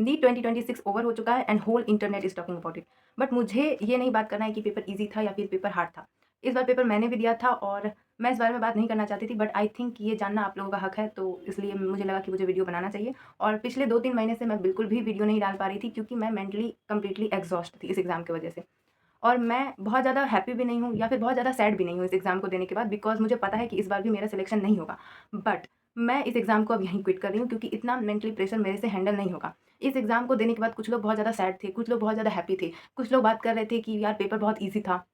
NEET 2026 over हो चुका है and whole internet is talking about it. But मुझे ये नहीं बात करना है कि पेपर ईज़ी था या फिर पेपर हार्ड था। इस बार पेपर मैंने भी दिया था और मैं इस बारे में बात नहीं करना चाहती थी, बट आई थिंक ये जानना आप लोगों का हक है, तो इसलिए मुझे लगा कि मुझे वीडियो बनाना चाहिए। और पिछले 2-3 महीने से मैं बिल्कुल भी वीडियो नहीं डाल पा रही थी क्योंकि मैं मेंटली कंप्लीटली एग्ज़ॉस्ट थी इस एग्ज़ाम की वजह से। और मैं बहुत ज़्यादा हैप्पी भी नहीं हूँ या फिर बहुत ज़्यादा सैड भी नहीं हूँ इस एग्ज़ाम को देने के बाद, बिकॉज़ मुझे पता है कि इस बार भी मेरा सिलेक्शन नहीं होगा। बट मैं इस एग्ज़ाम को अब यहीं क्विट कर रही हूँ क्योंकि इतना मेंटली प्रेशर मेरे से हैंडल नहीं होगा। इस एग्ज़ाम को देने के बाद कुछ लोग बहुत ज़्यादा सैड थे, कुछ लोग बहुत ज़्यादा हैप्पी थे, कुछ लोग बात कर रहे थे कि यार पेपर बहुत ईज़ी था।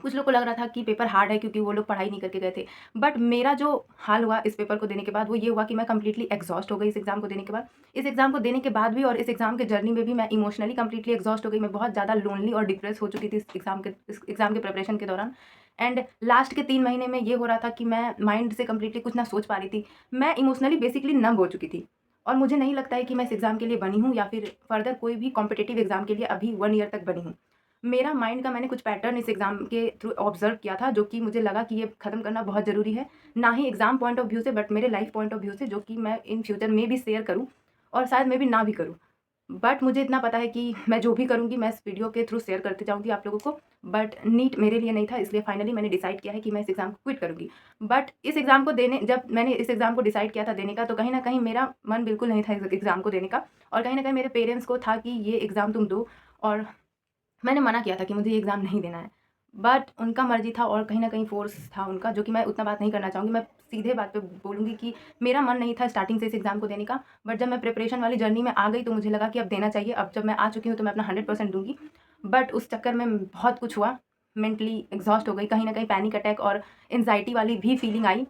कुछ लोग को लग रहा था कि पेपर हार्ड है क्योंकि वो लोग पढ़ाई नहीं करके गए थे। बट मेरा जो हाल हुआ इस पेपर को देने के बाद वो ये हुआ कि मैं कंप्लीटली एग्ज़ॉस्ट हो गई इस एग्ज़ाम को देने के बाद। इस एग्ज़ाम को देने के बाद भी और इस एग्ज़ाम के जर्नी में भी मैं इमोशनली कंप्लीटली एग्ज़ॉस्ट हो गई। मैं बहुत ज़्यादा लोनली और डिप्रेस हो चुकी थी इस एग्ज़ाम के प्रिपरेशन के दौरान। एंड लास्ट के 3 महीने में ये हो रहा था कि मैं माइंड से कंप्लीटली कुछ ना सोच पा रही थी। मैं इमोशनली बेसिकली नम हो चुकी थी। और मुझे नहीं लगता है कि मैं इस एग्ज़ाम के लिए बनी हूँ या फिर फर्दर कोई भी कॉम्पिटिटिव एग्ज़ाम के लिए अभी 1 ईयर तक बनी हूँ। मेरा माइंड का मैंने कुछ पैटर्न इस एग्ज़ाम के थ्रू ऑब्ज़र्व किया था, जो कि मुझे लगा कि ये ख़त्म करना बहुत ज़रूरी है। ना ही एग्ज़ाम पॉइंट ऑफ व्यू से, बट मेरे लाइफ़ पॉइंट ऑफ व्यू से, जो कि मैं इन फ्यूचर में भी शेयर करूँ और शायद मैं भी ना भी करूँ। बट मुझे इतना पता है कि मैं जो भी करूँगी मैं इस वीडियो के थ्रू शेयर करते जाऊँगी आप लोगों को। बट नीट मेरे लिए नहीं था, इसलिए फाइनली मैंने डिसाइड किया है कि मैं इस एग्ज़ाम को क्विट करूँगी। बट इस एग्ज़ाम को देने जब मैंने इस एग्ज़ाम को डिसाइड किया था देने का, तो कहीं न कहीं मेरा मन बिल्कुल नहीं था इस एग्ज़ाम को देने का। और कहीं न कहीं मेरे पेरेंट्स को था कि ये एग्ज़ाम तुम दो, और मैंने मना किया था कि मुझे ये एग्ज़ाम नहीं देना है। बट उनका मर्ज़ी था और कहीं न कहीं फ़ोर्स था उनका, जो कि मैं उतना बात नहीं करना चाहूँगी। मैं सीधे बात पे बोलूँगी कि मेरा मन नहीं था स्टार्टिंग से इस एग्ज़ाम को देने का। बट जब मैं प्रिपरेशन वाली जर्नी में आ गई तो मुझे लगा कि अब देना चाहिए। अब जब मैं आ चुकी हूँ तो मैं अपना 100% दूँगी। बट उस चक्कर में बहुत कुछ हुआ। मेंटली एग्ज़ॉस्ट हो गई। कहीं न कहीं पैनिक अटैक और एंग्ज़ायटी वाली भी फीलिंग आई।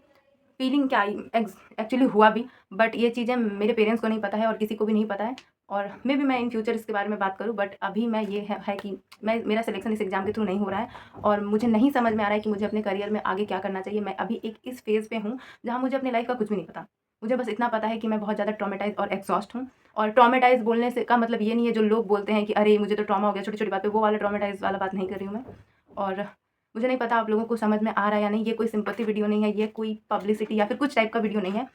फीलिंग क्या आई, एक्चुअली हुआ भी, बट ये चीज़ें मेरे पेरेंट्स को नहीं पता है और किसी को भी नहीं पता है। और मेबी मैं इन फ्यूचर इसके बारे में बात करूँ, बट अभी मैं ये है कि मैं मेरा सिलेक्शन इस एग्ज़ाम के थ्रू नहीं हो रहा है और मुझे नहीं समझ में आ रहा है कि मुझे अपने करियर में आगे क्या करना चाहिए। मैं अभी एक इस फ़ेज़ पे हूँ जहाँ मुझे अपनी लाइफ़ का कुछ भी नहीं पता। मुझे बस इतना पता है कि मैं बहुत ज़्यादा ट्रॉमेटाइज़ और एग्ज़ॉस्ट हूँ। और ट्रॉमेटाइज़ बोलने से का मतलब ये नहीं है जो लोग बोलते हैं कि अरे मुझे तो ट्रॉमा हो गया छोटी-छोटी बात पे, वो वाला ट्रॉमेटाइज़ वाला बात नहीं कर रही हूँ मैं। और मुझे नहीं पता आप लोगों को समझ में आ रहा है या नहीं। ये कोई सिम्पैथी वीडियो नहीं है, ये कोई पब्लिसिटी या फिर कुछ टाइप का वीडियो नहीं है।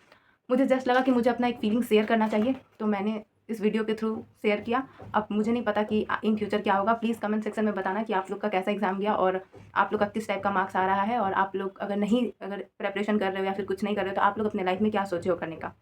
मुझे जस्ट लगा कि मुझे अपना एक फीलिंग शेयर करना चाहिए, तो मैंने इस वीडियो के थ्रू शेयर किया। अब मुझे नहीं पता कि इन फ्यूचर क्या होगा। प्लीज़ कमेंट सेक्शन में बताना कि आप लोग का कैसा एग्ज़ाम गया और आप लोग का किस टाइप का मार्क्स आ रहा है, और आप लोग अगर प्रिपरेशन कर रहे हो या फिर कुछ नहीं कर रहे हो, तो आप लोग अपने लाइफ़ में क्या सोचे हो करने का।